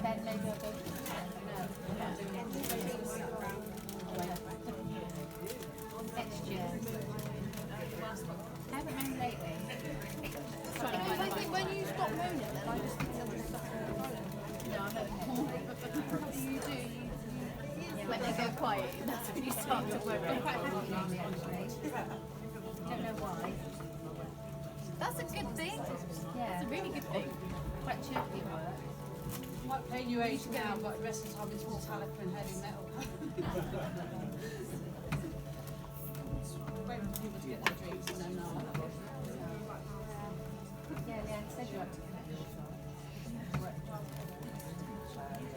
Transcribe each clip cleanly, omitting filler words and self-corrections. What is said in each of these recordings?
Then maybe I'll go. Next year. I haven't moaned lately. I think when you stop moaning, then I just think something's stopping moaning. No, I don't. You do. When they go quiet, that's when you start to worry. I'm quite happy lately, actually. Don't know why. That's a good thing. Yeah. It's a really good thing. Quite chirpy work. Might play new age now, but the rest of the time it's Metallica and heavy metal. Waiting for people to get their drinks and then Yeah, said you like to connect.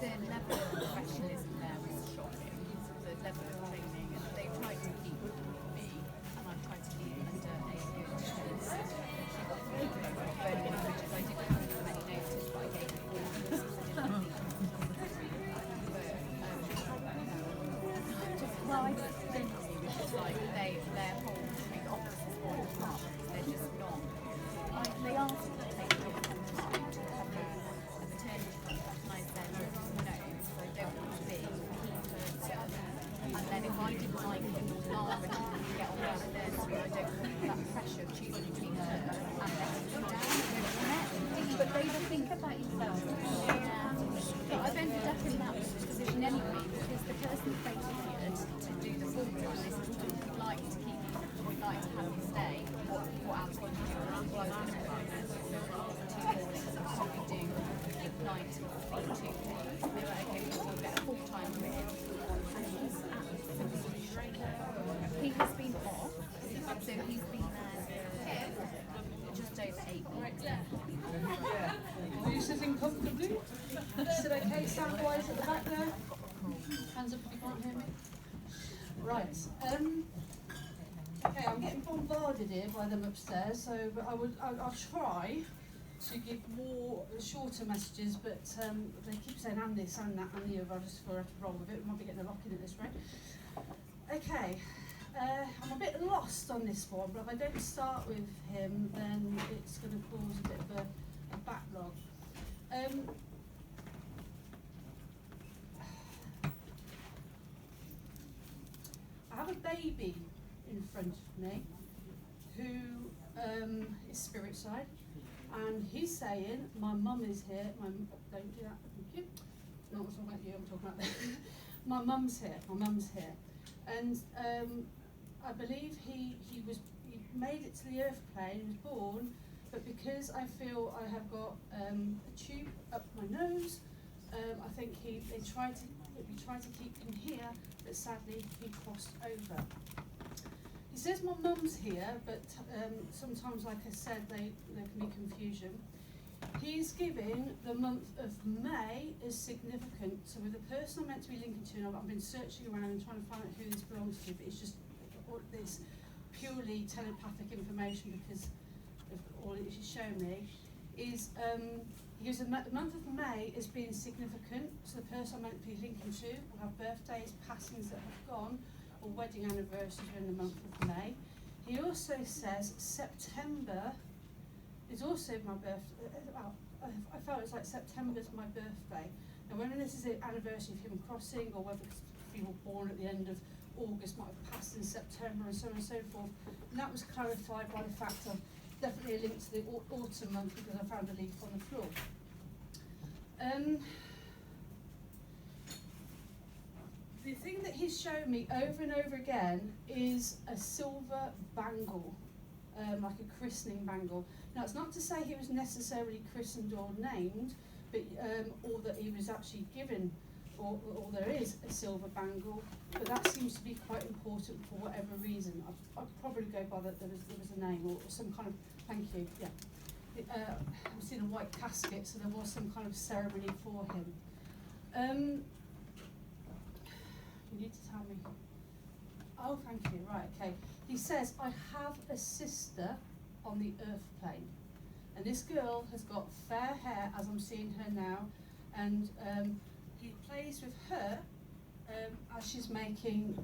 The level of professionalism there is shocking. The level of training, and they tried to keep me, and I've tried to keep under a good pace. Burning languages, I didn't have many notes, but I gave it all. Well, I think it's like their whole treat offices fall apart. They're just not. They asked to take a long time to have a maternity contract, and I said no, so I don't want to be a key person. And then if I didn't like it, Lara didn't get on well with nursery, I don't want that pressure of choosing between her and letting them down. But they don't think about yourself. Yeah. But I've ended up in that position anyway, because the person they hired to do the full job is would like to keep you, would like to have you stay. What else would you do? Well, I was going to put my nurse for 2 mornings and probably do 9 to 3 2 days. They were like, okay, we'll get a full-time with him. And he's absolutely shredded. He has been off, so he's been there just over 8 weeks. Are you sitting comfortably? Is it okay sound-wise at the back there? Hands up if you can't hear me. Right. Okay, I'm getting bombarded here by them upstairs, so but I'll try to give more shorter messages, but they keep saying and this and that and the other. I just feel I have to roll with it. We might be getting a lock in at this rate. Okay, I'm a bit lost on this one, but if I don't start with him, then it's going to cause a bit of a backlog. I have a baby in front of me who is spirit side, and he's saying, my mum is here. Don't do that, thank you. Not talking about you, I'm talking about them. My mum's here, and I believe he made it to the earth plane, he was born, but because I feel I have got a tube up my nose, I think we tried to keep him here, but sadly he crossed over. He says my mum's here, but sometimes, like I said, there can be confusion. He's giving the month of May as significant. So with the person I'm meant to be linking to, and I've been searching around and trying to find out who this belongs to, but it's just this purely telepathic information because of all it is shown me. Is he gives the month of May as being significant. So the person I'm meant to be linking to will have birthdays, passings that have gone, or wedding anniversaries in the month of May. He also says September is also my birthday. I felt it was like September's my birthday. Now whether this is the anniversary of him crossing, or whether he was born at the end of August, might have passed in September, and so on and so forth. And that was clarified by the fact of definitely a link to the autumn month because I found a leaf on the floor. The thing that he's shown me over and over again is a silver bangle, like a christening bangle. Now it's not to say he was necessarily christened or named, but or that he was actually given, or there is a silver bangle, but that seems to be quite important for whatever reason. I'd probably go by that there was a name or some kind of, thank you, yeah. I've seen a white casket, so there was some kind of ceremony for him. You need to tell me. Oh, thank you. Right, okay. He says, I have a sister on the earth plane. And this girl has got fair hair, as I'm seeing her now. And he plays with her as she's making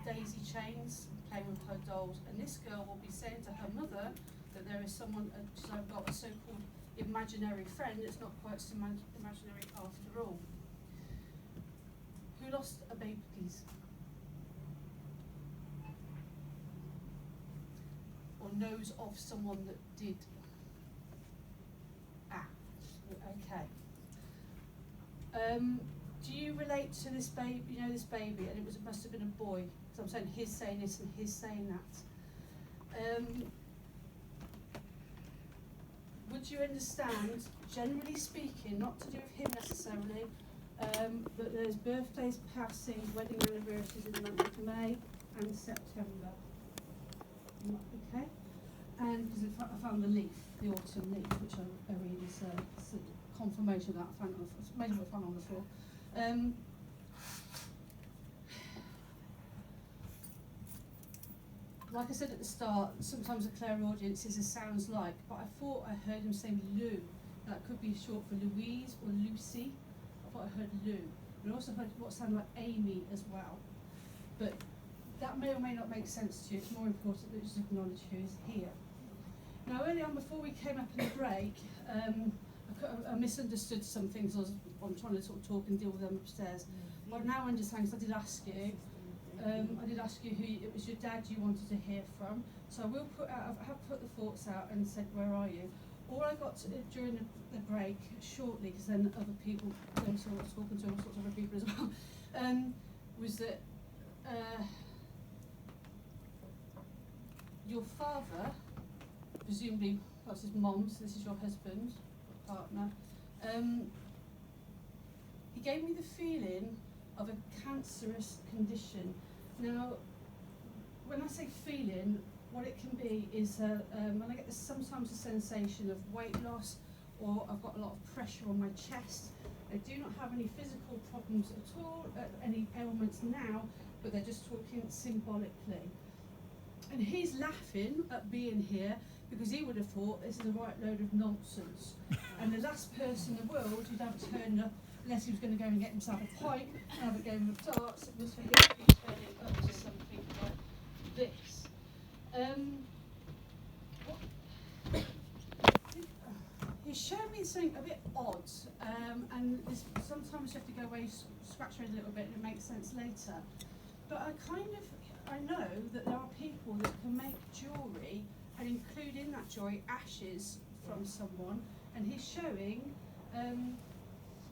daisy chains, playing with her dolls, and this girl will be saying to her mother that there is someone, so I've got a so-called imaginary friend that's not quite so imaginary after all. Who lost a baby, please? Or knows of someone that did? Okay. Do you relate to this baby? You know this baby, and it must have been a boy. So I'm saying his saying this and his saying that. Would you understand, generally speaking, not to do with him necessarily, that there's birthdays, passings, wedding anniversaries in the month of May and September? Okay. And because I found the leaf, the autumn leaf, which I read is confirmation of that. I found on the floor. Like I said at the start, sometimes a clairaudience is a sounds like, but I thought I heard him say Lou. That could be short for Louise or Lucy. I thought I heard Lou. And I also heard what sounded like Amy as well. But that may or may not make sense to you. It's more important that you just acknowledge who is here. Now, early on, before we came up in the break, I misunderstood some things. I'm trying to sort of talk and deal with them upstairs. But now I understand, because I did ask you. I did ask you who it was your dad you wanted to hear from. So I have put the thoughts out and said, where are you? All I got during the break, shortly, because then other people, so I was talking to all sorts of other people as well, was that your father, presumably that's his mum, so this is your husband, partner, he gave me the feeling of a cancerous condition. Now, when I say feeling, what it can be is when I get sometimes a sensation of weight loss, or I've got a lot of pressure on my chest. I do not have any physical problems at all, any ailments now, but they're just talking symbolically. And he's laughing at being here because he would have thought this is a right load of nonsense. And the last person in the world who'd have turned up, unless he was going to go and get himself a pipe and have a game of darts, it was for him to be turning up to something like this. He showed me something a bit odd, and sometimes you have to go away, scratch your head a little bit, and it makes sense later. But I know that there are people that can make jewellery and include in that jewellery ashes from someone, and he's showing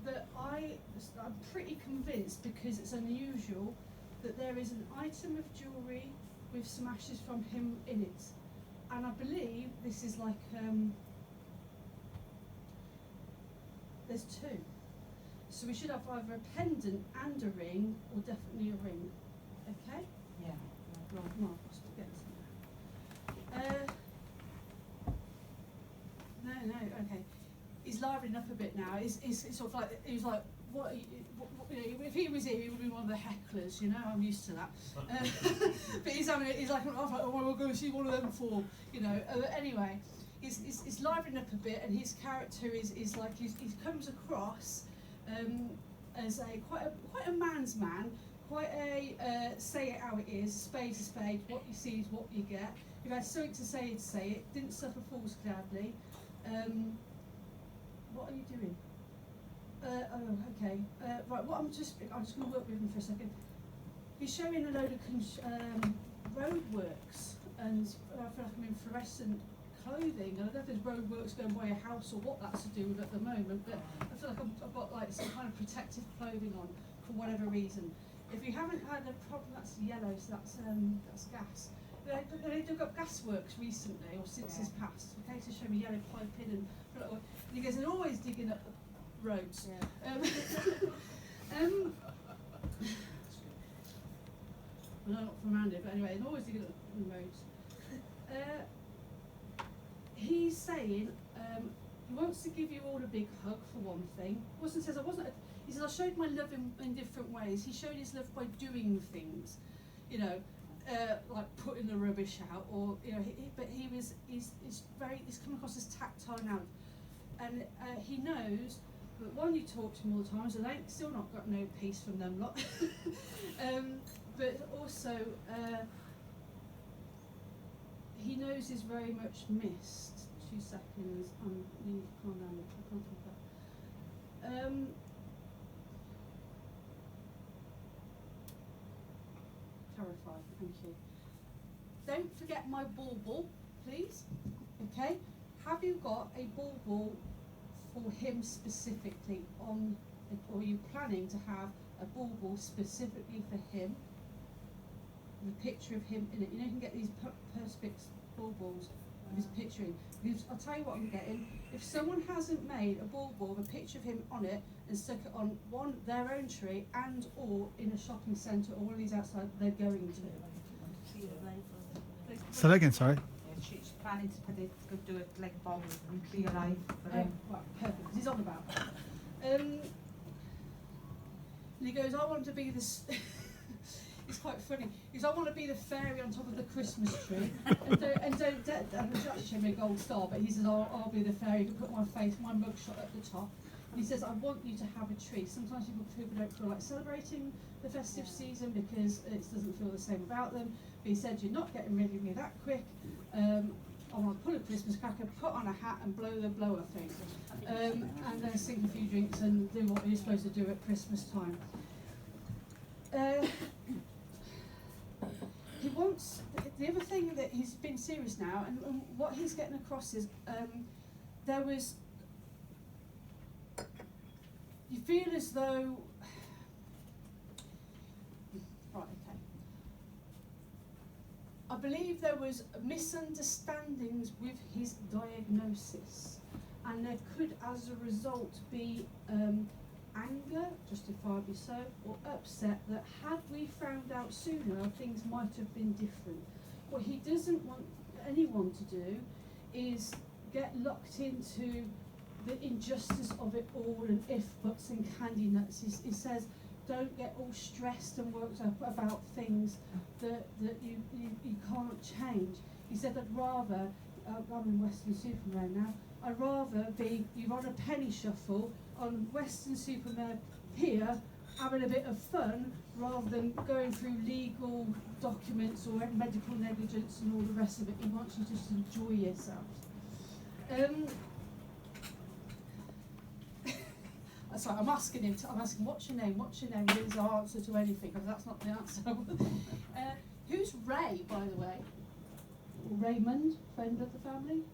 that I'm pretty convinced, because it's unusual, that there is an item of jewellery with some ashes from him in it. And I believe this is like, there's two. So we should have either a pendant and a ring, or definitely a ring. Okay? Yeah. Right, Mark, I'll still get no, okay. He's livening up a bit now. He's sort of like, he was like, what you know, if he was here, he would be one of the hecklers, you know, I'm used to that. But he's like, oh, we'll go see one of them for, you know. Anyway, he's livening up a bit, and his character is like, he comes across as quite a man's man, quite a say it how it is, spade to spade, what you see is what you get. If you had something to say it, didn't suffer fools gladly. What are you doing? Okay. Right, I'm just going to work with him for a second. He's showing a load of roadworks, and I feel like I'm in fluorescent clothing. I don't know if there's roadworks going by a house or what that's to do with at the moment, but I feel like I've got like some kind of protective clothing on for whatever reason. If you haven't had a problem, that's yellow, so that's gas. They've got gasworks recently, or since his past. Okay, so show me yellow piping and he goes, they're always digging up the roads. Yeah. Well, not from around here, but anyway, they're always digging up the roads. He's saying he wants to give you all a big hug for one thing. He says he said I showed my love in different ways. He showed his love by doing things, you know. Like putting the rubbish out, or you know, he's come across as tactile now, and he knows that one, you talk to him all the time, so they still not got no peace from them lot. but also he knows he's very much missed. 2 seconds. You need to calm down. I can't think that. Terrified. Thank you. Don't forget my bauble, please. Okay. Have you got a bauble for him specifically on, or are you planning to have a bauble specifically for him? With a picture of him in it. You know, you can get these perspex baubles with his picture in. Because I'll tell you what I'm getting. If someone hasn't made a bauble with a picture of him on it and stuck it on their own tree and or in a shopping centre or one of these outside, they're going to. Say that again, sorry. She's planning to put it, to do it like a ball and be alive for him. Right, perfect. 'Cause he's on about. And he goes, I want to be this. It's quite funny. He goes, I want to be the fairy on top of the Christmas tree. and he's actually showing me a gold star, but he says, I'll be the fairy. You can put my face, my mugshot at the top. And he says, I want you to have a tree. Sometimes people don't feel like celebrating the festive season because it doesn't feel the same about them. But he said, you're not getting rid of me that quick. I want to pull a Christmas cracker, put on a hat and blow the blower thing. And then sing a few drinks and do what you're supposed to do at Christmas time. He wants, the other thing that he's been serious now, and what he's getting across is, there was, you feel as though, right, okay. I believe there was misunderstandings with his diagnosis, and there could, as a result, be anger, justifiably so, or upset that had we found out sooner, things might have been different. What he doesn't want anyone to do is get locked into the injustice of it all and if, buts and candy nuts. He says, don't get all stressed and worked up about things that you can't change. He said, I'd rather, I'm in Western Superman now, I'd rather be, you're on a penny shuffle on Western Superman here, having a bit of fun, rather than going through legal documents or medical negligence and all the rest of it. He wants you to just enjoy yourself. Sorry, I'm asking, what's your name? What's your name? Here's our answer to anything, because that's not the answer. Who's Ray, by the way? Raymond, friend of the family?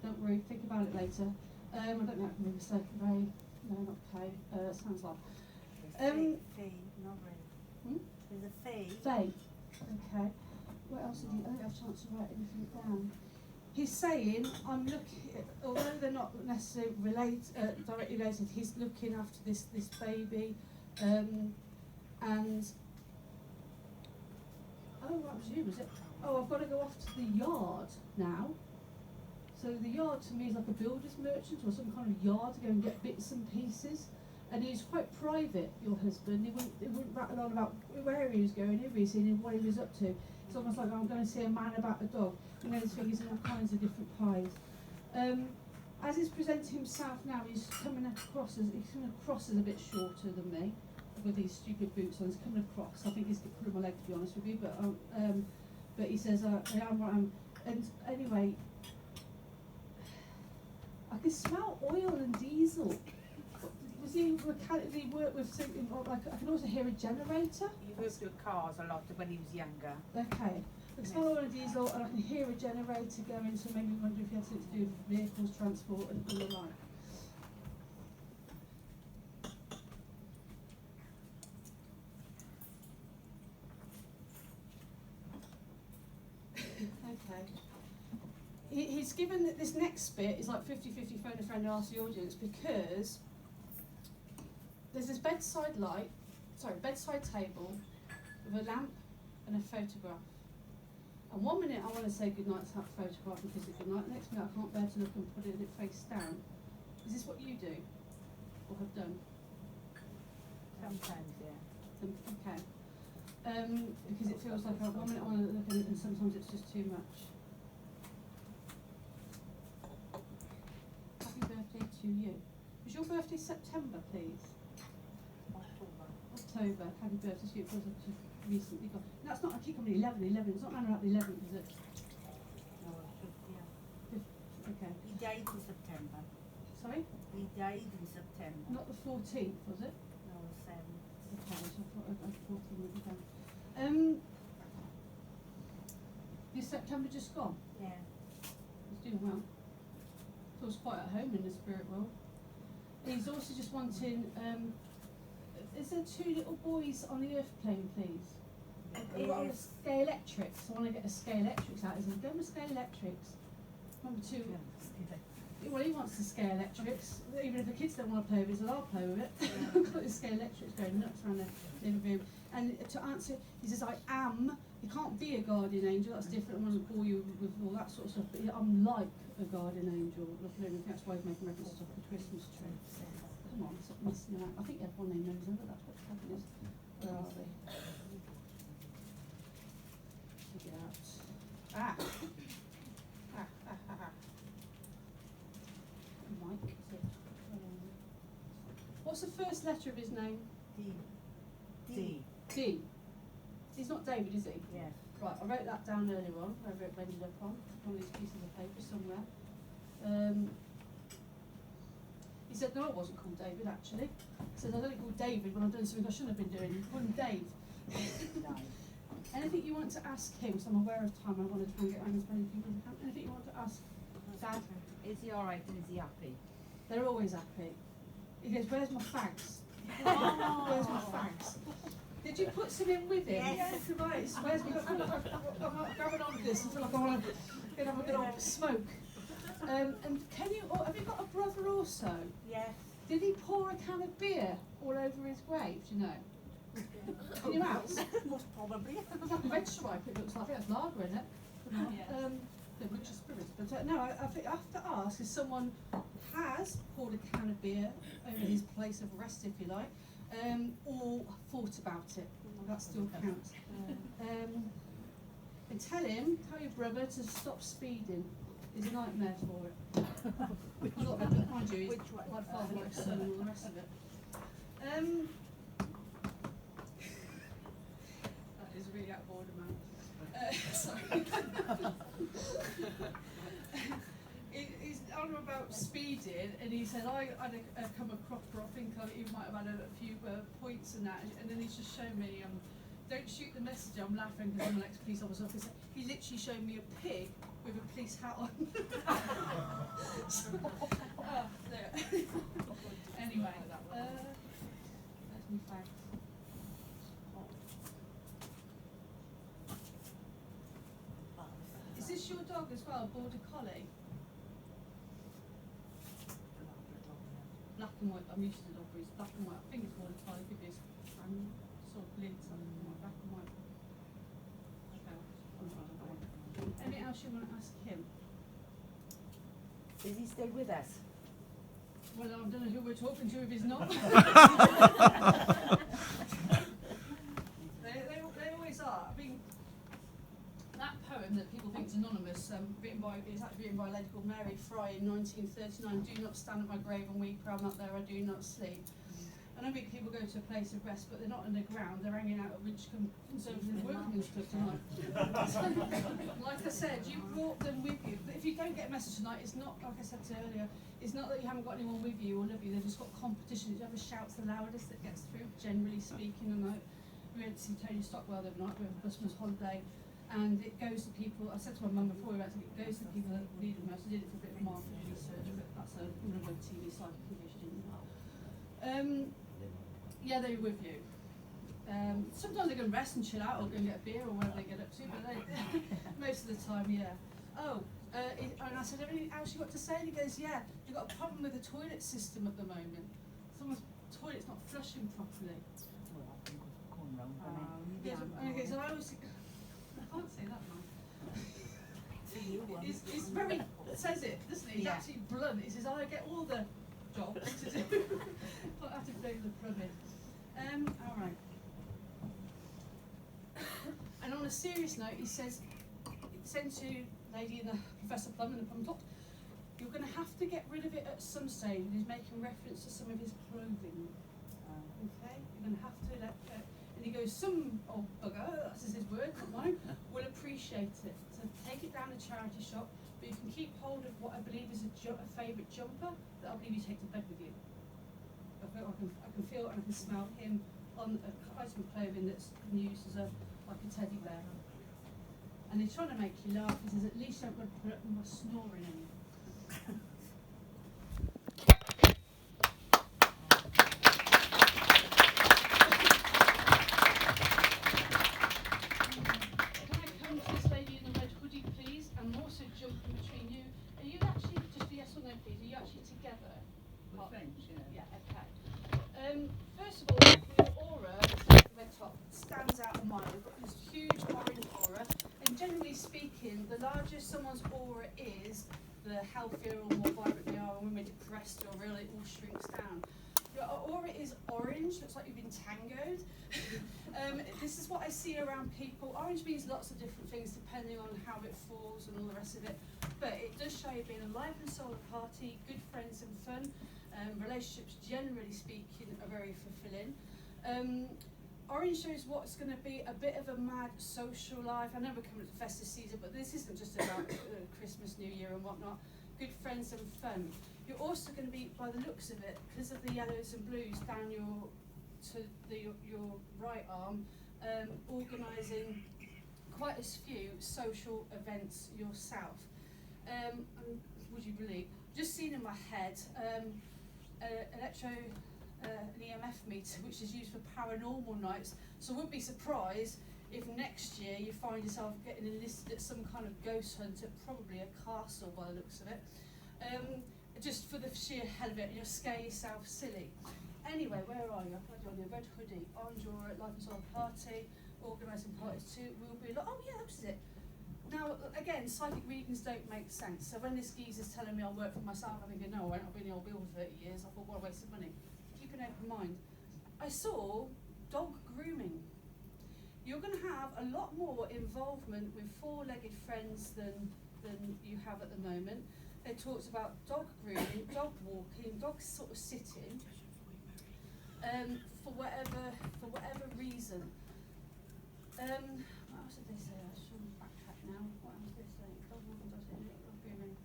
Don't worry, think about it later. I don't know if I can be mistaken. Ray, no, not Kay. Sounds like. Faye, not Ray. There's a Faye. Faye. Okay. What else did he? I don't have a chance to write anything down. He's saying, I'm looking, although they're not necessarily directly related, he's looking after this baby, and oh, what was you? Was it? Oh, I've got to go off to the yard now. So the yard to me is like a builder's merchant or some kind of yard to go and get bits and pieces. And he's quite private, your husband. He wouldn't rattle on about where he was going, who he was seeing, and what he was up to. It's almost like, I'm going to see a man about a dog. You know, there's figures in all kinds of different pies. As he's presenting himself now, he's coming across as a bit shorter than me, with these stupid boots on. He's coming across. I think he's pulling my leg, to be honest with you. But he says, I am what I am. And anyway, I can smell oil and diesel. Does he mechanically work with something like, I can also hear a generator? He worked with cars a lot when he was younger. Okay. I can smell oil and diesel and I can hear a generator going, so maybe wonder if he has something to do with vehicles, transport and the like. Okay. He's given that this next bit is like 50-50 phone a friend and ask the audience, because there's this bedside table with a lamp and a photograph. And 1 minute I want to say goodnight to that photograph because it's good night. Next minute I can't bear to look and put it face down. Is this what you do or have done? Sometimes, yeah. Okay. Because it feels like 1 minute I want to look at it and sometimes it's just too much. Happy birthday to you. Was your birthday September, please? October. October. Happy birthday to you. It feels like recently gone. That's not, I keep coming 11, it's not around about the 11th, is it? No, yeah. Okay. He died in September. Sorry? He died in September. Not the 14th, was it? No, 7th. Okay, so I thought 14 would be done. Is September just gone? Yeah. He's doing well. Feels quite at home in the spirit world. He's also just wanting, is there 2 little boys on the earth plane, please? I've got a Yes. Scale Electrics. I want to get a Scale Electrics out. He says, go with Scale Electrics. Number 2. Well, he wants the Scale Electrics. Even if the kids don't want to play with it, so I'll play with it. I've got the Scale Electrics going nuts around the living room. And to answer, he says, I am. You can't be a guardian angel, that's different. I want to bore you with all that sort of stuff. But I'm like a guardian angel. That's why he's making references to the Christmas tree. Come on, stop messing around. I think everyone knows them, but that's what happening is. Where are they? Take it out. Ah! Mike, is it? What's the first letter of his name? D. D. D. He's not David, is he? Yeah. Right, I wrote that down earlier on. I wrote ended up on one of these pieces of paper somewhere. He said, no, I wasn't called David actually. He said, I don't called David when I'm doing something I shouldn't have been doing. He called him Dave. Anything you want to ask him, so I'm aware of time, I want to try and get around as many people as I can. Anything you want to ask Dad? Is he alright and is he happy? They're always happy. He goes, where's my fags? Where's my fags? Did you put some in with him? Yes. Right. Where's my I'm not grabbing on to this. I feel like I want to have a good old smoke. And can you, have you got a brother also? Yes. Did he pour a can of beer all over his grave, do you know? In your house? Most probably. It's like a red stripe, it looks like. It's lager in it. The rich spirits. But no, I think I have to ask if someone has poured a can of beer over his place of rest, if you like, or thought about it. That still counts. And tell your brother to stop speeding. He's a nightmare for it. Mind you, he's Which one? like father, like son, and all the rest of it. That is really out of order, man. Sorry. He's on about speeding, and he said, I come across, I think he might have had a few points and that, and then he's just shown me, don't shoot the messenger, I'm laughing because I'm an ex-police officer. He literally showed me a pig with a police hat on. There. Anyway, that's me facts. Is this your dog as well, Border Collie? Black and white, I'm used to dog breeds, black and white. I think it's Border Collie, could be sort of lids on it, black and white. Okay. Anything else you want to ask him? Is he still with us? Well, I don't know who we're talking to if he's not. They always are. I mean, that poem that people think is anonymous, it's actually written by a lady called Mary Fry in 1939. Do not stand at my grave and weep, for I'm not there, I do not sleep. I know people go to a place of rest, but they're not underground, they're hanging out at Winchcombe Conservative Workmen's Club tonight. Like I said, you brought them with you. But if you don't get a message tonight, it's not, like I said earlier, it's not that you haven't got anyone with you or love you, they've just got competition. Whoever shouts the loudest that gets through, generally speaking. And we went to see Tony Stockwell the other night, we have a busman's holiday, and it goes to people, I said to my mum before we went to it goes to people that need it most. I did it for a bit of market research, but that's another TV side condition. Yeah, they're with you. Sometimes they can rest and chill out or go and get a beer or whatever they get up to, but most of the time, yeah. And I said, everything else you got to say? And he goes, yeah, you've got a problem with the toilet system at the moment. Someone's toilet's not flushing properly. And he goes, I always think, I can't say that, man. He's very, says it, doesn't he? He's actually blunt. He says, I get all the jobs to do. I have to bring the plum in. Alright. And on a serious note, he says, send to Lady in the Professor Plum and the Plum Top, you're going to have to get rid of it at some stage. And he's making reference to some of his clothing. Okay? You're going to have to let, and he goes, some old bugger, that's his word, not mine, will appreciate it. So take it down a charity shop, but you can keep hold of what I believe is a favourite jumper that I believe you take to bed with you. I can feel and I can smell him on a item of clothing that's been used as like a teddy bear. And he's trying to make you laugh. He says, at least don't put up my snoring in you. Can I come to this lady in the red hoodie, please? And also jump in between you. Are you actually, just a yes or no, please, are you actually together? We're friends, yeah. Yeah, okay. First of all, your aura, the top, stands out a mile. You've got this huge orange aura, and generally speaking, the larger someone's aura is, the healthier or more vibrant they are. And when we're depressed or ill, it all shrinks down. Your aura is orange, looks like you've been tangoed. This is what I see around people. Orange means lots of different things depending on how it falls and all the rest of it. But it does show you being alive and soul at party, good friends and fun. Relationships, generally speaking, are very fulfilling. Orange shows what's going to be a bit of a mad social life. I know we're coming to the festive season, but this isn't just about Christmas, New Year and whatnot. Good friends and fun. You're also going to be, by the looks of it, because of the yellows and blues down your right arm, organising quite a few social events yourself. And would you believe? Just seen in my head an EMF meter, which is used for paranormal nights. So I wouldn't be surprised if next year you find yourself getting enlisted at some kind of ghost hunt at probably a castle by the looks of it. Just for the sheer hell of it, you'll scare yourself silly. Anyway, where are you? I've got you on your red hoodie, orange aura, life and soul party, organising parties too. We'll be like, oh yeah, that's it. Now, again, psychic readings don't make sense. So when this geezer's telling me I'll work for myself, I'm thinking, no, I won't. I've been in the old bill for 30 years. I thought, what a waste of money. Keep an open mind. I saw dog grooming. You're going to have a lot more involvement with four-legged friends than you have at the moment. It talks about dog grooming, dog walking, dog sort of sitting, for whatever reason. What else did they say? I should backtrack now. What else did they say? Dog walking, dog sitting, dog grooming.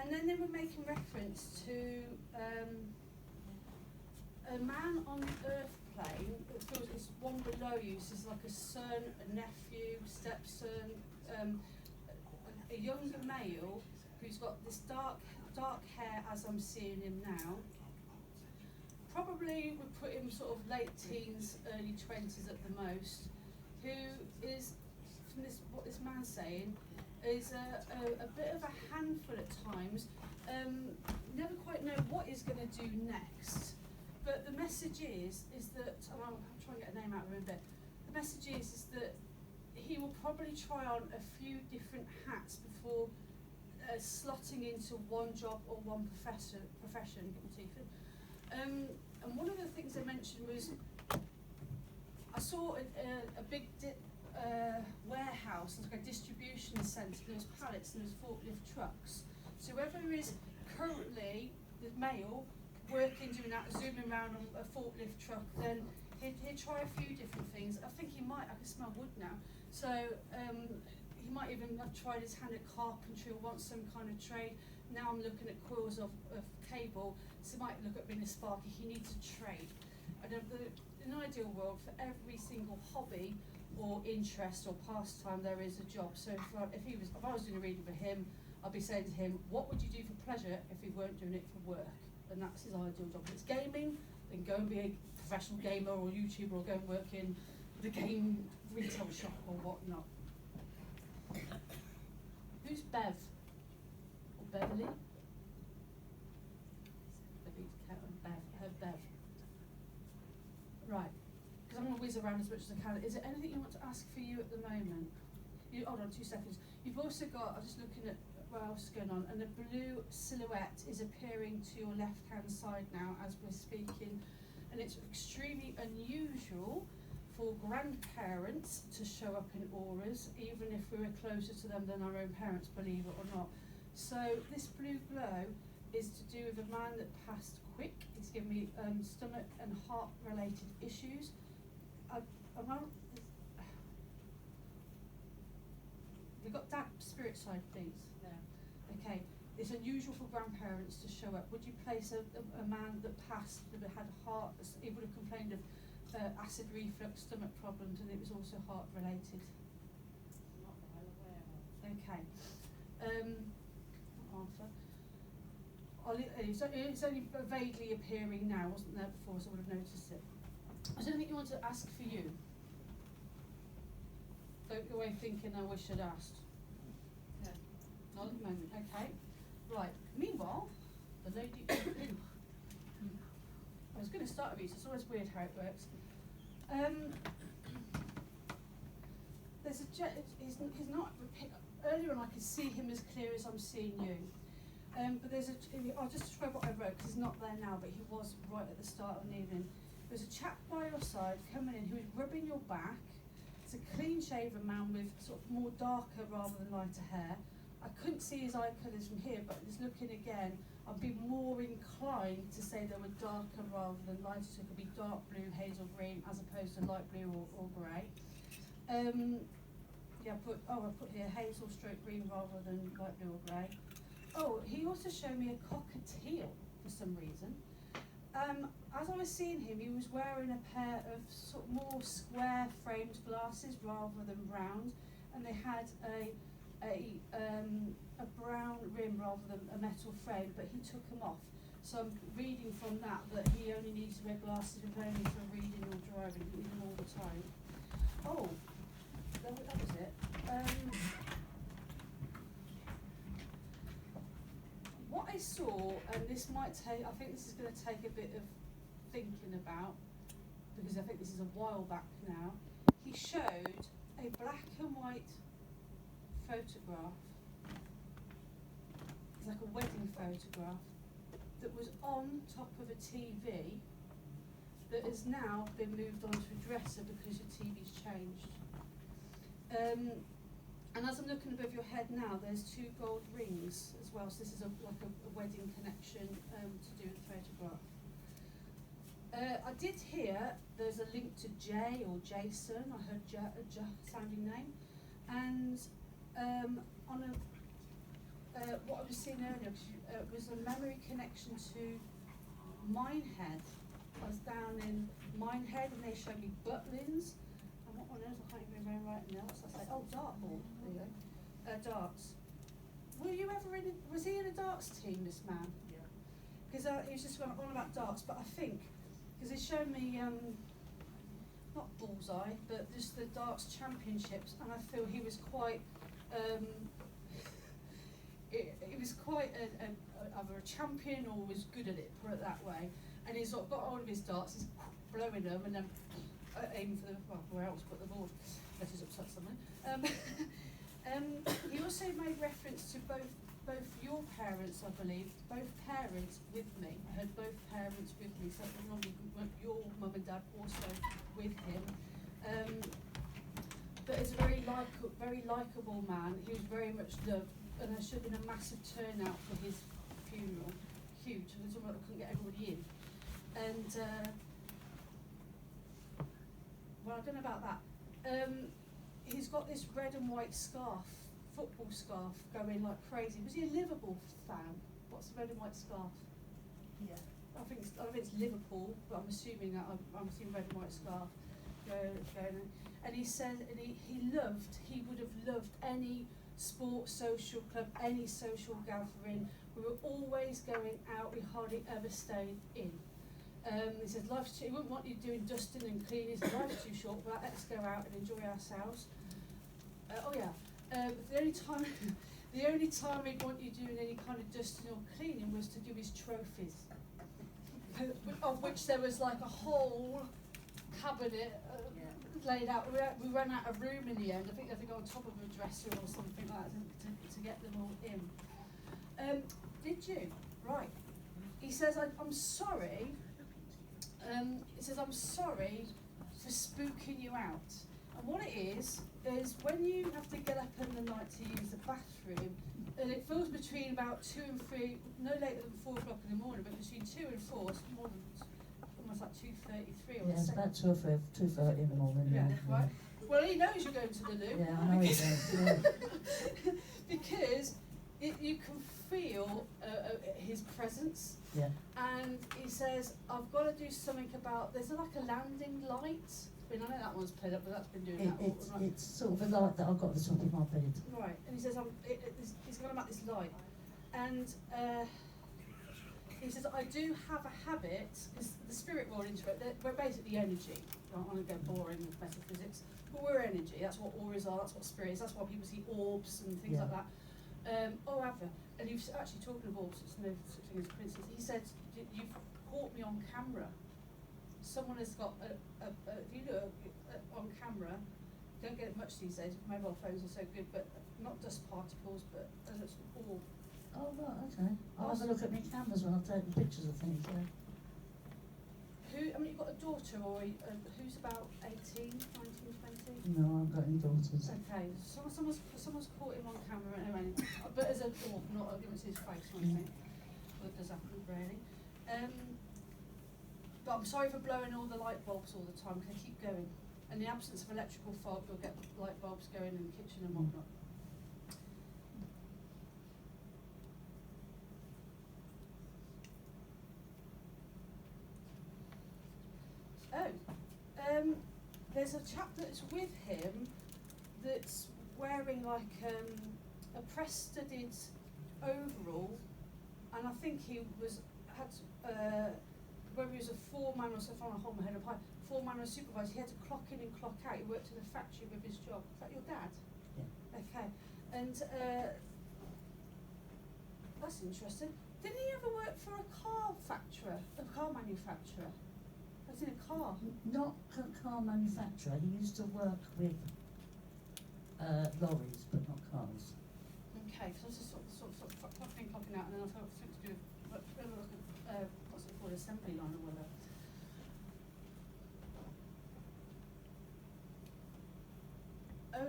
And then they were making reference to a man on the earth plane that feels it's one below you. So it's like a son, a nephew, stepson, a younger male who's got this dark hair as I'm seeing him now. Probably would put him sort of late teens, early 20s at the most, who is, from what this man's saying, is a bit of a handful at times. Never quite know what he's going to do next. But the message is that, and I'll try and get a name out of him in a bit. The message is that he will probably try on a few different hats before slotting into one job or one profession. Get my teeth in. And one of the things they mentioned was, I saw a big warehouse, like a distribution centre. There was pallets and there was forklift trucks. So whoever is currently the male working, doing that, zooming around on a forklift truck, then he'd try a few different things. I think I can smell wood now. So he might even have tried his hand at carpentry or wants some kind of trade. Now I'm looking at coils of cable, so he might look at being a sparky. He needs a trade. And in an ideal world, for every single hobby or interest or pastime, there is a job. So if I was doing a reading for him, I'd be saying to him, what would you do for pleasure if he weren't doing it for work? And that's his ideal job. If it's gaming, then go and be a professional gamer or YouTuber, or go and work in the game retail shop or whatnot. Who's Bev? Or Beverly? Bev. I heard Bev. Right. Because I'm going to whiz around as much as I can. Is there anything you want to ask for you at the moment? Hold on 2 seconds. You've also got, I'm just looking at what else is going on, and a blue silhouette is appearing to your left-hand side now as we're speaking, and it's extremely unusual for grandparents to show up in auras, even if we were closer to them than our own parents, believe it or not. So this blue glow is to do with a man that passed quick. He's given me stomach and heart related issues. We've got Dad, spirit side, please. No. Okay. It's unusual for grandparents to show up. Would you place a man that passed, that had heart, he would have complained of acid reflux, stomach problems, and it was also heart related? Not that I'm aware of. Okay. Arthur. It's only vaguely appearing now, wasn't there before, so I would have noticed it. Is there anything you want to ask for you? Don't go away thinking I wish I'd asked. No. Not at the moment, okay. Right, meanwhile, the lady, I was going to start with you, so it's always weird how it works. There's he's not, earlier on I could see him as clear as I'm seeing you. But I'll just describe what I wrote, because he's not there now, but he was right at the start of the evening. There's a chap by your side coming in who is rubbing your back. It's a clean-shaven man with sort of more darker rather than lighter hair. I couldn't see his eye colours from here, but just looking again, I'd be more inclined to say they were darker rather than lighter, so it could be dark blue, hazel green, as opposed to light blue or grey. Yeah, I put here hazel stroke green rather than light blue or grey. Oh, he also showed me a cockatiel for some reason. As I was seeing him, he was wearing a pair of sort of more square framed glasses rather than round, and they had a brown rim rather than a metal frame, but he took them off. So I'm reading from that he only needs to wear glasses with only for reading or driving, he needs them all the time. Oh, that was it. What I saw, and this might take, I think this is going to take a bit of thinking about, because I think this is a while back now. He showed a black and white photograph, it's like a wedding photograph, that was on top of a TV that has now been moved onto a dresser because your TV's changed. And as I'm looking above your head now, there's 2 gold rings as well, so this is like a wedding connection to do with the photograph. I did hear there's a link to Jay or Jason, I heard a J sounding name, and on what I was seeing earlier was a memory connection to Minehead. I was down in Minehead and they showed me Butlins, and what on earth, I can't even remember right now, so I said, oh, dartball, there you go, darts. Were you ever was he in a darts team, this man? Yeah. Because he was just going on about darts, but I think, because he showed me, not bullseye, but just the darts championships, and I feel he was quite, he was quite either a champion or was good at it, put it that way. And he's got hold of his darts, he's blowing them, and then aiming for where else put the board. That is upset someone. He also made reference to both your parents, I believe, both parents with me. I had both parents with me, so normally your mum and dad also with him. But he's a very likeable man. He was very much loved, and there should have been a massive turnout for his funeral. Huge. And it's almost I couldn't get everybody in. And well, I don't know about that. He's got this red and white scarf, football scarf, going like crazy. Was he a Liverpool fan? What's the red and white scarf? Yeah. I think it's Liverpool, but I'm assuming that I'm assuming red and white scarf going. And he said, and he would have loved any sports social club, any social gathering. We were always going out. We hardly ever stayed in. He said, he wouldn't want you doing dusting and cleaning. He said, life's too short, but let's go out and enjoy ourselves. The only time he'd want you doing any kind of dusting or cleaning was to do his trophies, of which there was like a whole cabinet laid out. We ran out of room in the end. I think on top of a dresser or something like that to get them all in. Did you? Right. He says, I'm sorry. He says, I'm sorry for spooking you out. And what it is when you have to get up in the night to use the bathroom, and it falls between about 2 and 3, no later than 4 o'clock in the morning, but between 2 and 4, it's more than almost like 2:33 or Yeah, it's something. about 2 or 2:30 in the morning. Yeah, right. Well, he knows you're going to the loo. Yeah, I know he does. Yeah. Because you can feel his presence. Yeah. And he says, I've got to do something about, there's like a landing light. I know that one's played up, but that's been doing that all night. It's sort of a light that I've got at the top of my bed. Right, and he says, he's going about this light. And he says, I do have a habit, because the spirit world into it, we're basically energy. I don't want to go boring with metaphysics, but we're energy. That's what auras are, that's what spirit is, that's why people see orbs and things Yeah. like that. However, and he was actually talking of orbs, it's no such thing as coincidence. He said, you've caught me on camera. Someone has got if you look on camera, don't get it much these days, mobile phones are so good, but not dust particles, but a little orb. Oh, right, okay. I'll have a look at my cameras when I've taken pictures of things, yeah. I mean, you've got a daughter, or who's about 18, 19, 20? No, I've got any daughters. Okay, someone's caught him on camera, anyway, but as a orb, not against his face or anything. Well, it does happen, rarely. But I'm sorry for blowing all the light bulbs all the time, because they keep going. In the absence of electrical fault, you'll get light bulbs going in the kitchen and whatnot. There's a chap that's with him that's wearing like a press-studded overall, and I think he had whether he was a foreman or something, on a hold my head up high, foreman or supervisor, he had to clock in and clock out. He worked in a factory with his job. Is that your dad? Yeah. Okay. And that's interesting. Didn't he ever work for a car manufacturer? As in a car? Not a car manufacturer. He used to work with lorries, but not cars. Okay, so this is sort of clocking out, and then I've got something to do with what's it called, assembly line or whatever.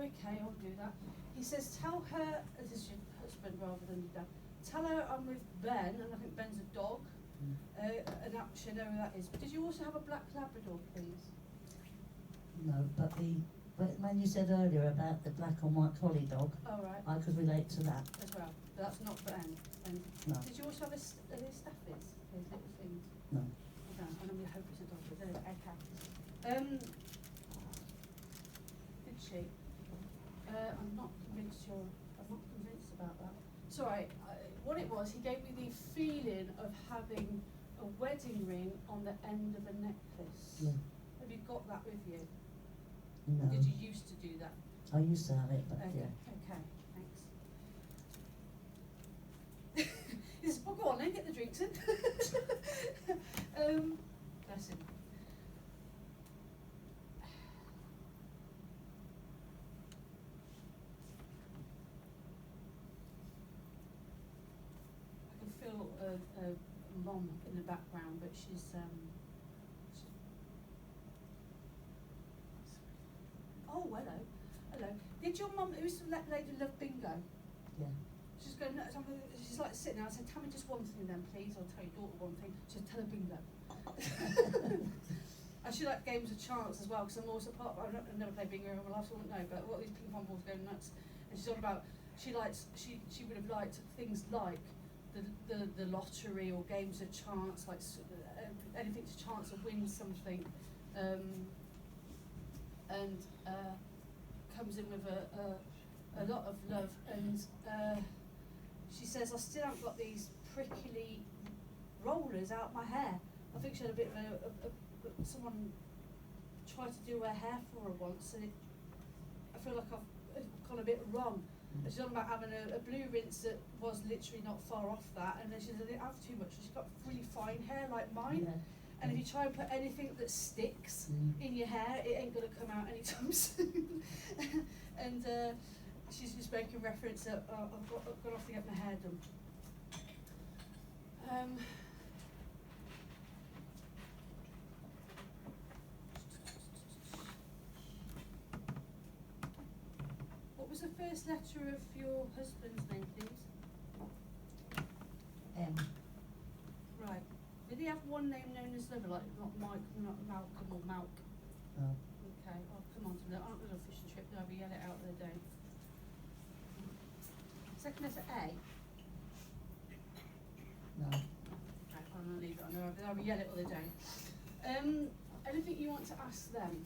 Okay, I'll do that. He says, tell her, this is your husband rather than your dad, tell her I'm with Ben, and I think Ben's a dog, and that, she'll know who that is. But did you also have a black Labrador, please? No, but when you said earlier about the black and white collie dog, Oh, right, I could relate to that. as well. But that's not Ben. No. Did you also have his staffies, those little things? No. No, I know we hope it's a dog, but anyway, okay. Did she? I'm not convinced about that. Sorry, what it was, he gave me the feeling of having a wedding ring on the end of a necklace. Yeah. Have you got that with you? No. Did you used to do that? I used to have it, but Okay, yeah. okay, thanks. He says, well, go on then, get the drinks in. Bless him. I can feel a mom in the background, but she's oh, hello. Did your mum, who's the lady who loved bingo? Yeah. She's going nuts. She's like sitting there. I said, tell me just one thing then, please. I'll tell your daughter one thing. She said, tell her bingo. And she liked games of chance as well, because I'm also part of, I've never played bingo in my life, so I wouldn't know, but what these ping pong balls go nuts. And she's on about, she would have liked things like the lottery or games of chance, like anything to chance to win something. And comes in with a lot of love, and she says, I still haven't got these prickly rollers out my hair. I think she had a bit of someone tried to do her hair for her once, and I feel like I've gone a bit wrong. And she's on about having a blue rinse that was literally not far off that, and then she said, I didn't have too much. She's got really fine hair like mine. Yeah. And if you try and put anything that sticks in your hair, it ain't gonna come out anytime soon. And she's just making reference that I've got off to get my hair done. the first letter of your husband's name, please? M. Right. Did he have one name known as the other, like not Mike, not Malcolm or Malk? No. Okay, I'll come on to that. Aren't we on a fishing trip? Did I ever yell it out the other day? Second letter A? No. Okay, I'm gonna leave it. I know I ever yell it the other day. Anything you want to ask them?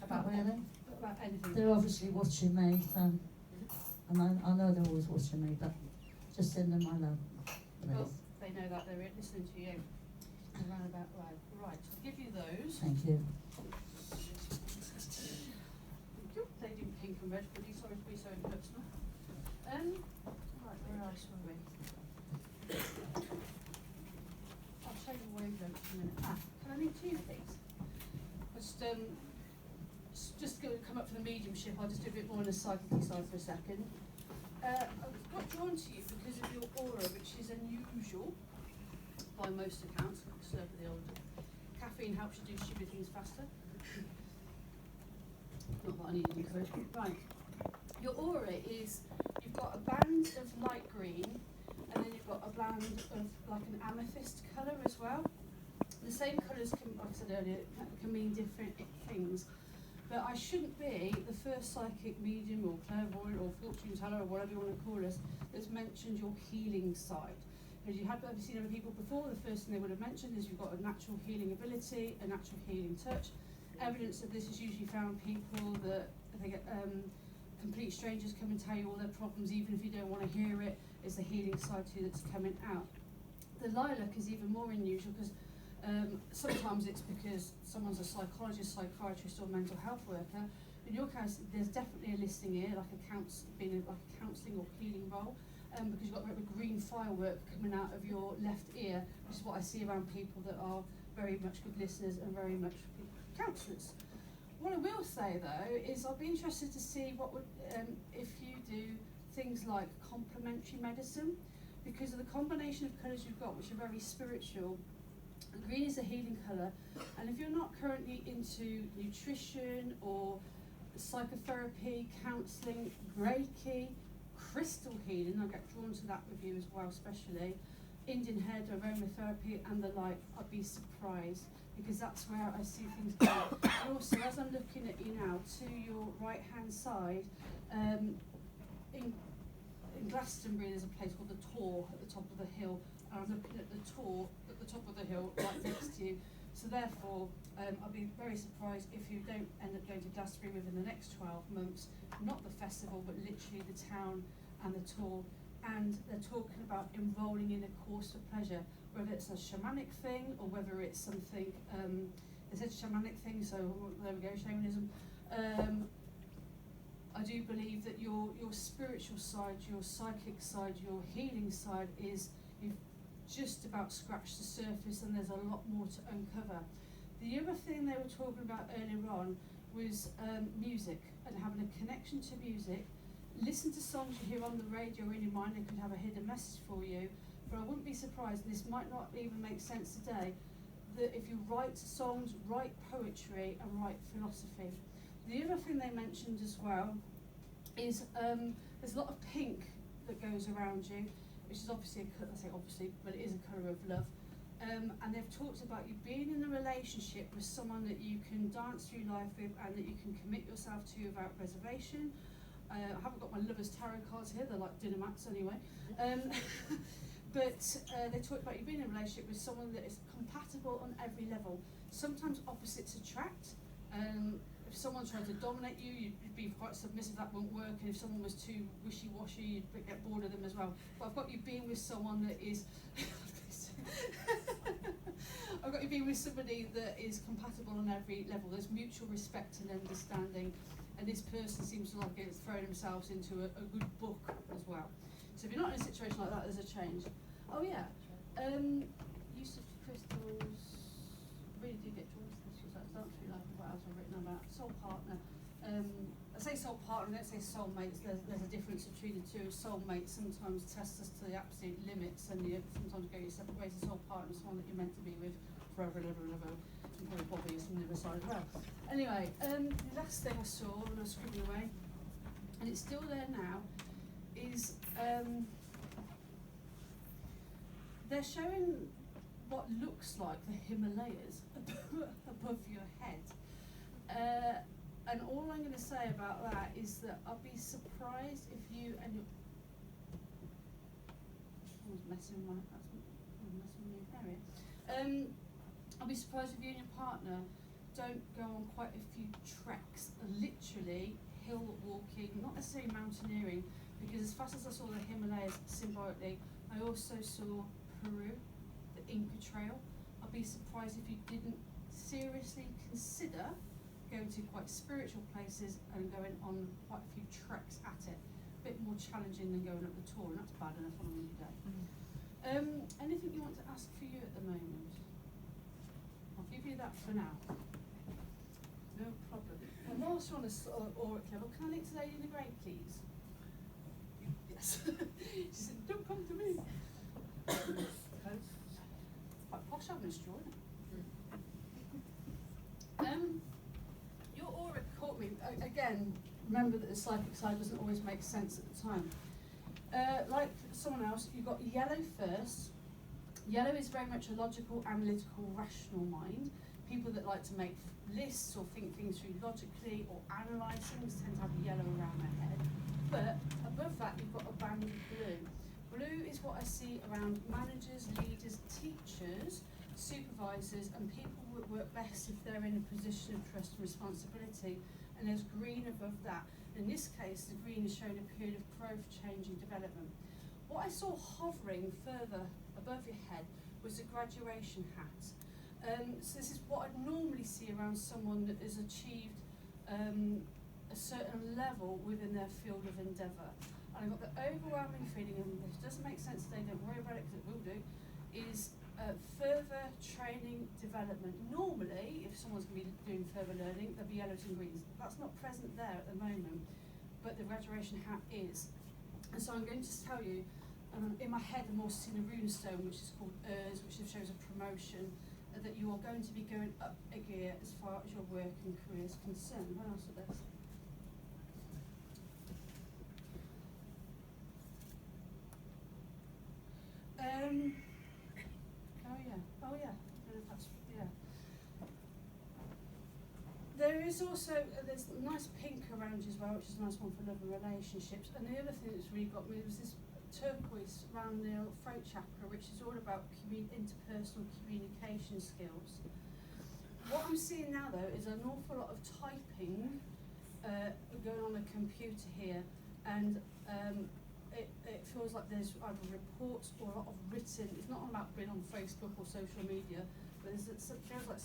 Not really. About anything? They're obviously watching me, so, and I know they're always watching me, but just send them my love. Well, Please. they know that they're listening to you. In a roundabout way. Right, I'll give you those. Thank you. Thank you. They didn't pink and red, but sorry to be so impersonal. Right, where else were we? I'll show you the wavelength in a minute. Can I need two, please? Just going to come up for the mediumship, I'll just do a bit more on the psychic side for a second. I got drawn to you because of your aura, which is unusual by most accounts. The old caffeine helps you do stupid things faster. Not that I need encouragement. Right. Your aura is, you've got a band of light green, and then you've got a band of like an amethyst colour as well. The same colours can, like I said earlier, can mean different things. But I shouldn't be the first psychic medium or clairvoyant or fortune teller or whatever you want to call us that's mentioned your healing side. Because you have ever seen other people before, the first thing they would have mentioned is you've got a natural healing ability, a natural healing touch. Evidence of this is usually found people that they get complete strangers come and tell you all their problems, even if you don't want to hear it. It's the healing side to you that's coming out. The lilac is even more unusual because sometimes it's because someone's a psychologist, psychiatrist or mental health worker. In your case, there's definitely a listening ear, like a counselling or healing role, because you've got a green firework coming out of your left ear, which is what I see around people that are very much good listeners and very much counsellors. What I will say though is I'd be interested to see what would if you do things like complementary medicine, because of the combination of colours you've got, which are very spiritual. Green is a healing colour, and if you're not currently into nutrition or psychotherapy, counselling, Reiki, crystal healing, I get drawn to that with you as well, especially Indian head, aromatherapy and the like, I'd be surprised, because that's where I see things going. And also, as I'm looking at you now, to your right hand side, in Glastonbury there's a place called the Tor at the top of the hill, and I'm looking at the Tor at the top of the hill right next to you. So therefore, I'd be very surprised if you don't end up going to Glastonbury within the next 12 months, not the festival, but literally the town and the tour. And they're talking about enrolling in a course of pleasure, whether it's a shamanic thing or whether it's something, they said shamanic thing, so there we go, shamanism. I do believe that your spiritual side, your psychic side, your healing side is, you've just about scratched the surface and there's a lot more to uncover. The other thing they were talking about earlier on was music and having a connection to music. Listen to songs you hear on the radio or in your mind, it could have a hidden message for you, but I wouldn't be surprised, this might not even make sense today, that if you write songs, write poetry and write philosophy. The other thing they mentioned as well is there's a lot of pink that goes around you, which is obviously, I say obviously, but it is a colour of love. And they've talked about you being in a relationship with someone that you can dance through life with and that you can commit yourself to without reservation. I haven't got my lover's tarot cards here, they're like dinner mats anyway. But they talk about you being in a relationship with someone that is compatible on every level. Sometimes opposites attract. If someone tried to dominate you, you'd be quite submissive, that won't work. And if someone was too wishy-washy, you'd get bored of them as well. But I've got you being with someone that is... I've got you being with somebody that is compatible on every level. There's mutual respect and understanding. And this person seems to like it's thrown themselves into a good book as well. So if you're not in a situation like that, there's a change. Oh yeah, use of crystals, really do get drawn to this because that's not really like what else I've written about. Soul partner. I say soul partner, let's say soulmates, there's a difference between the two. Soulmates sometimes test us to the absolute limits and you sometimes go your separate ways. A soul partner is someone that you're meant to be with forever and ever and ever. And probably Bobby is from the other side as well. Anyway, the last thing I saw when I was scribbling away and it's still there now, is they're showing what looks like the Himalayas above your head. And all I'm going to say about that is that I'll be surprised if you and your... Someone's messing with my area. I'll be surprised if you and your partner don't go on quite a few treks, literally hill walking, not necessarily mountaineering, because as fast as I saw the Himalayas symbolically, I also saw Peru, the Inca Trail. I'd be surprised if you didn't seriously consider going to quite spiritual places and going on quite a few treks at it. A bit more challenging than going up the tour, and that's bad enough on a windy day. Anything you want to ask for you at the moment? I'll give you that for now. No problem. And whilst you're on a auric level, can I link to Lady in the Grey, please? Yes. She said, don't come to me. Quite posh, I'm going to straw, isn't it? Your aura caught me. Again, remember that the psychic side doesn't always make sense at the time. Like someone else, you've got yellow first. Yellow is very much a logical, analytical, rational mind. People that like to make lists or think things through logically or analyse things tend to have yellow around their head. But above that, you've got a band of blue. Blue is what I see around managers, leaders, teachers, supervisors, and people that work best if they're in a position of trust and responsibility. And there's green above that. In this case, the green is showing a period of growth, change, and development. What I saw hovering further above your head was a graduation hat. So this is what I'd normally see around someone that has achieved a certain level within their field of endeavour. And I've got the overwhelming feeling, and this doesn't make sense today, don't worry about it because it will do, is further training development. Normally, if someone's going to be doing further learning, there'll be yellows and greens. That's not present there at the moment, but the graduation hat is. And so I'm going to tell you, in my head I'm also seeing a rune stone which is called Urs, which shows a promotion, that you are going to be going up a gear as far as your work and career is concerned. What else are there? Oh yeah. I don't know if that's, yeah. There is also, there's a nice pink around you as well, which is a nice one for love and relationships. And the other thing that's really got me was this turquoise around the throat chakra, which is all about interpersonal communication skills. What I'm seeing now though is an awful lot of typing going on a computer here, and it feels like there's either reports or a lot of written. It's not about being on Facebook or social media, but it feels like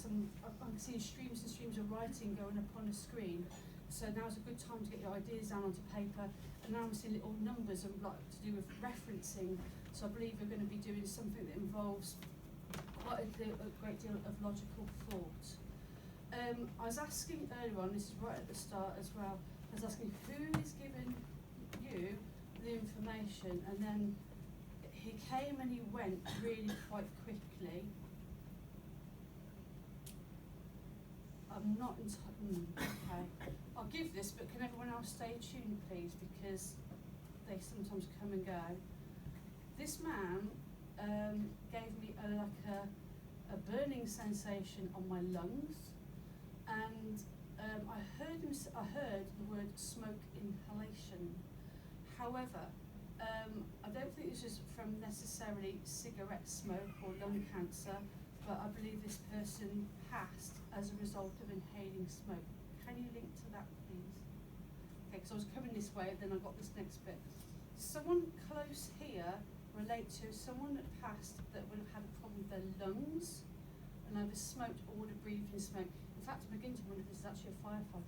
I'm seeing streams and streams of writing going up on the screen. So now's a good time to get your ideas down onto paper. And now I'm seeing little numbers of like to do with referencing. So I believe we're going to be doing something that involves quite a great deal of logical thought. I was asking earlier on, this is right at the start as well, I was asking who is giving you the information, and then he came and he went really quite quickly. I'm not entirely, okay. I'll give this, but can everyone else stay tuned please, because they sometimes come and go. This man gave me a burning sensation on my lungs, and I heard the word smoke inhalation. However, I don't think this is from necessarily cigarette smoke or lung cancer, but I believe this person passed as a result of inhaling smoke. Can you link to that, please? Okay, because I was coming this way, then I got this next bit. Someone close here relate to someone that passed that would have had a problem with their lungs and either smoked or would have breathed in smoke. In fact, I begin to wonder if this is actually a firefighter.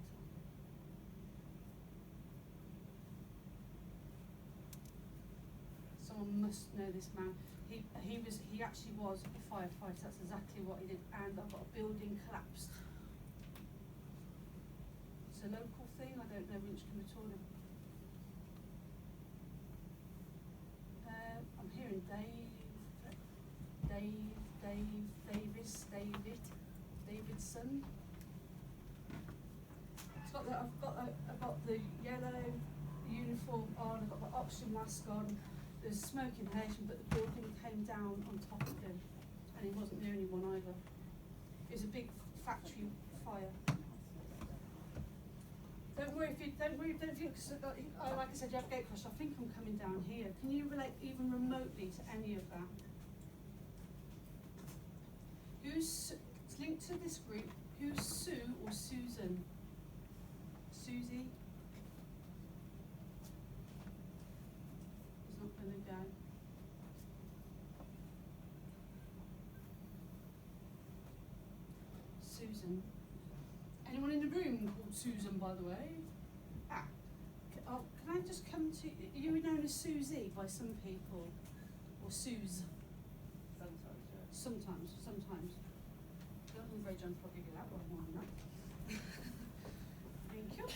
Someone must know this man. He actually was a firefighter. That's exactly what he did. And I've got a building collapsed. It's a local thing. I don't know Winchcombe at all. I'm hearing Davidson. It's got I've got the yellow, uniform on, I've got my oxygen mask on, there's smoke inhalation, but the building came down on top of him, and he wasn't the only one either. It was a big factory fire. Don't worry, don't feel, cause like I said, you have gate crash. I think I'm coming down here. Can you relate even remotely to any of that? Who's, it's linked to this group, who's Sue or Susan? Susie? He's not going to go. Susan. Anyone in the room called Susan, by the way? Ah. Can I just come to, are you known as Susie by some people? Or Suze? Sometimes. I'm very drunk, probably get that one more than that. Thank you.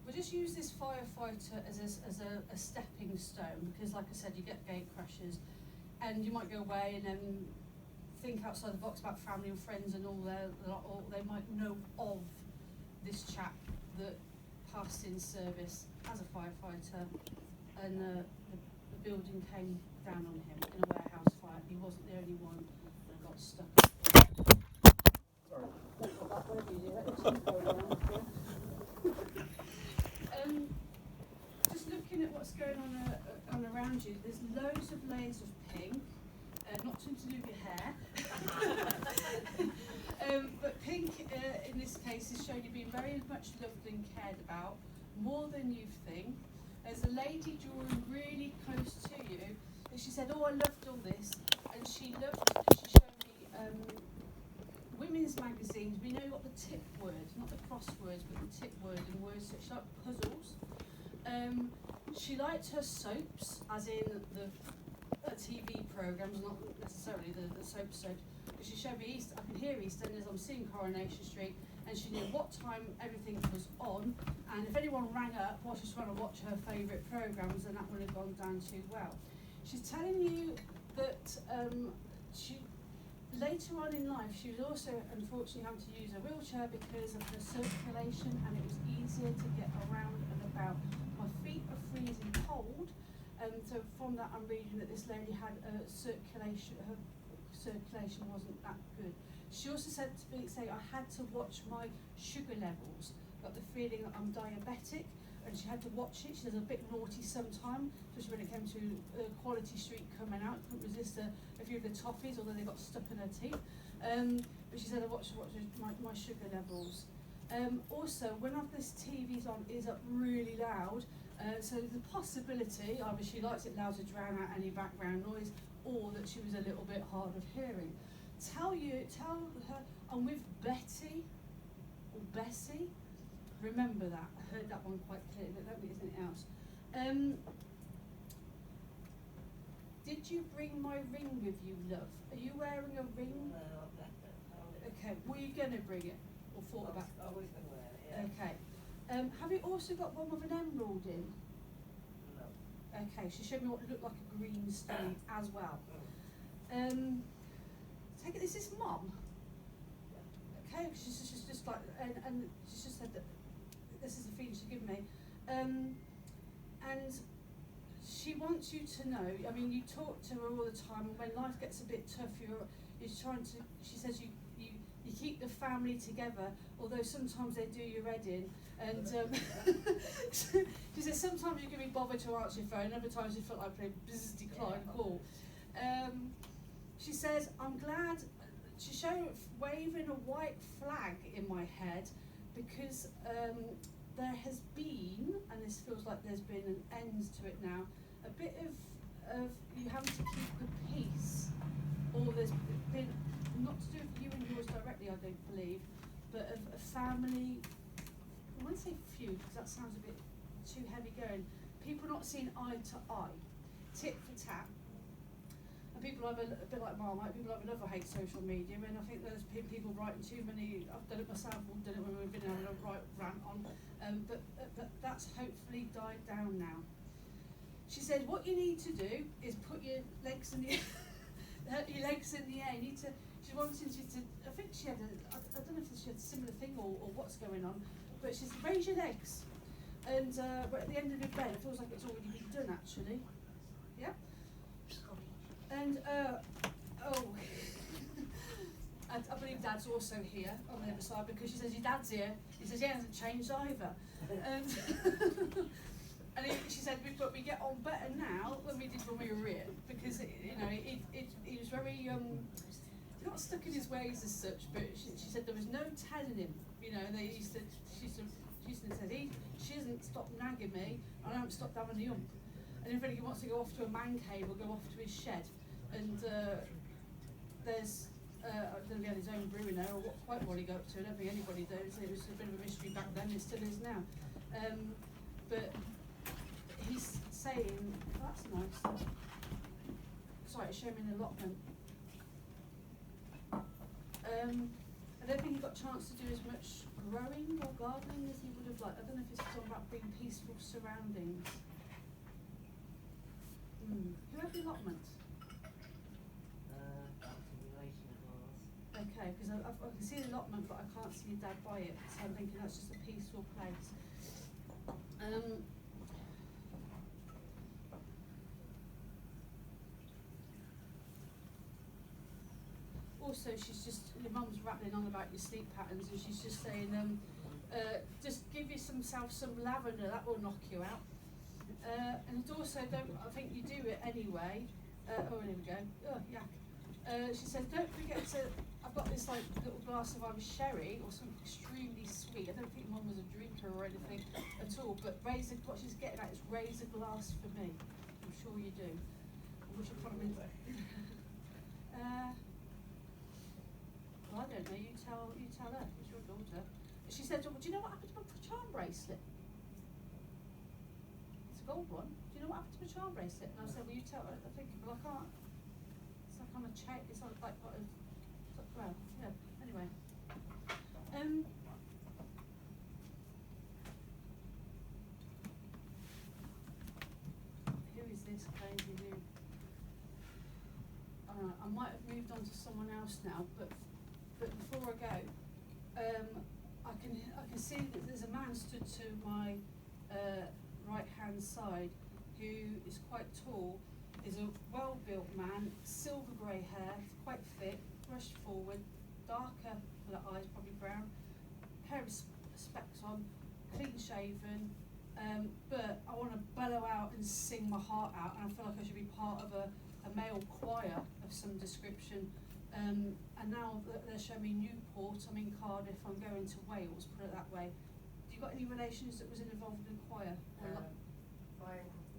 We'll just use this firefighter as a stepping stone, because like I said, you get gate crashes and you might go away and then think outside the box about family and friends and all they might know of this chap that passed in service as a firefighter, and the building came down on him in a warehouse fire. He wasn't the only one that got stuck. Just looking at what's going on around you, there's loads of layers of pink, not to do with your hair, but pink in this case is showing you being very much loved and cared about, more than you think. There's a lady drawing really close to you, and she said, "Oh, I loved all this," and she showed me women's magazines. We know what the tip word, not the crosswords, but the tip word, and words such like puzzles. She liked her soaps, as in the TV programmes, not necessarily the soaps. But she showed me I can hear EastEnders, I'm seeing Coronation Street, and she knew what time everything was on, and if anyone rang up while she was trying to watch her favourite programmes, then that would have gone down too well. She's telling you that later on in life, she was also unfortunately having to use a wheelchair because of her circulation, and it was easier to get around and about. My feet are freezing cold, so from that I'm reading that this lady had her circulation wasn't that good. She also said to me, I had to watch my sugar levels, got the feeling that I'm diabetic, and she had to watch it. She was a bit naughty sometimes, especially when it came to Quality Street coming out. Couldn't resist a few of the toffees, although they got stuck in her teeth. But she said I watched my sugar levels. Also, when this TV's on, it is up really loud. So the possibility, either she likes it loud to drown out any background noise, or that she was a little bit hard of hearing. Tell her I'm with Betty or Bessie. Remember that. I heard that one quite clearly, but that isn't it else. Did you bring my ring with you, love? Are you wearing a ring? No, I've left it. Okay, were you going to bring it? Or thought about it? I was going to wear it, yeah. Okay. Have you also got one with an emerald in? No. Okay, she showed me what looked like a green stone as well. Take it, this is Mum. Okay, she's just like, and she just said that this is the feeling she gave me. And she wants you to know, I mean, you talk to her all the time, and when life gets a bit tough, you're trying to, she says you keep the family together, although sometimes they do your head in. And she says sometimes you can be bothered to answer your phone, other times you feel like playing business decline call. She says, I'm glad, she showed waving a white flag in my head, because there has been, and this feels like there's been an end to it now, a bit of you having to keep the peace, or there's been, not to do with you and yours directly, I don't believe, but of a family, I won't say feud, because that sounds a bit too heavy going, people not seeing eye to eye, tit for tat. And people have a bit like Marmite, people have another hate social media, and I think there's people writing too many, I've done it myself, we've done it when we've been having a right rant on, but that's hopefully died down now. She said, what you need to do is put your legs in the your legs in the air. You need to, she she wanted you to, I think she had I don't know if she had a similar thing or what's going on, but she said, raise your legs. And we're at the end of the bed, it feels like it's already been done actually. Yeah? And, oh, I believe Dad's also here on the other side because she says, your dad's here. He says, he hasn't changed either. And, she said, but we get on better now than we did when we were here because, he was very, not stuck in his ways as such, but she said there was no telling him. She said, she hasn't stopped nagging me, and I haven't stopped having a yump. And if he wants to go off to a man cave or go off to his shed, and there's, I don't know if he had his own brewing there or quite what he got up to. I don't think anybody does. It was a bit of a mystery back then, it still is now. But he's saying, oh, that's nice. Sorry, it's showing me an allotment. I don't think he got a chance to do as much growing or gardening as he would have liked. I don't know if it's talking about being peaceful surroundings. Who had the allotment? Okay, because I can see the allotment, but I can't see your dad by it, so I'm thinking that's just a peaceful place. Also, she's just, your mum's rattling on about your sleep patterns, and she's just saying, just give yourself some lavender, that will knock you out. And also, I think you do it anyway. Oh, here we go. Oh, yeah. She says, don't forget to, I've got this like little glass of either sherry or something extremely sweet. I don't think Mum was a drinker or anything at all, but what she's getting at is raise a glass for me. I'm sure you do. I wish I put them in. Well, I don't know, you tell her, it's your daughter. She said, well, do you know what happened to my charm bracelet? It's a gold one. Do you know what happened to my charm bracelet? And I said, well, you tell her. I think, well, I can't. It's like on a chain. It's like got a. Well, yeah. Anyway. Who is this crazy dude? I might have moved on to someone else now, but before I go, I can see that there's a man stood to my right hand side who is quite tall, is a well-built man, silver grey hair, quite fit, brushed forward, darker colour eyes, probably brown, pair of specs on, clean shaven, but I want to bellow out and sing my heart out, and I feel like I should be part of a male choir of some description. And now that they're showing me Newport, I'm in Cardiff, I'm going to Wales, put it that way. Have you got any relations that was involved in a choir? My